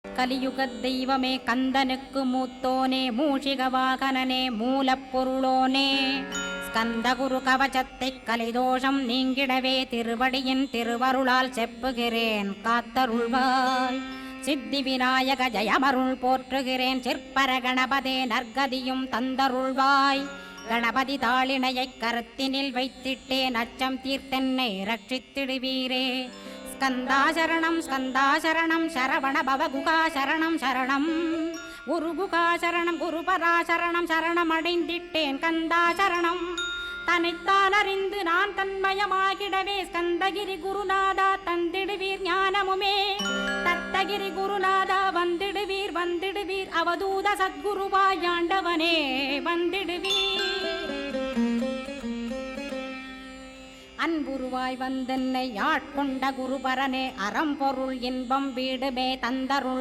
கலியுகத் தெய்வமே கந்தனுக்கு மூத்தோனே மூஷிக வாகனனே மூலப்பொருளோனே ஸ்கந்தகுரு கவசத்தை கலிதோஷம் நீங்கிடவே திருவடியின் திருவருளால் செப்புகிறேன் காத்தருள்வாய். சித்தி விநாயக ஜயமருள் போற்றுகிறேன் சிற்பர கணபதே நற்கதியும் தந்தருள்வாய். கணபதி தாளினையைக் கருத்தினில் வைத்திட்டேன் அச்சம் தீர்த்தென்னை ரட்சித்திடுவீரே. ஸ்கந்தாசரணம் ஸ்கந்தாசரணம் சரவண பவகுகாசரணம் சரணம் குருகுகாசரணம் குருபராசரணம் சரணம் அடைந்திட்டேன் கந்தாசரணம். தன்னைத்தான் அறிந்து நான் தன்மயமாகிடவே ஸ்கந்தகிரி குருநாதா தந்திடுவீர் ஞானமுமே. தத்தகிரி குருநாதா வந்திடுவீர் வந்திடுவீர் அவதூத சத்குருவாயாண்டவனே வந்திடுவீர். அன்புருவாய் வந்தென்னை ஆட்கொண்ட குருபரனே அறம்பொருள் இன்பம் வீடுமே தந்தருள்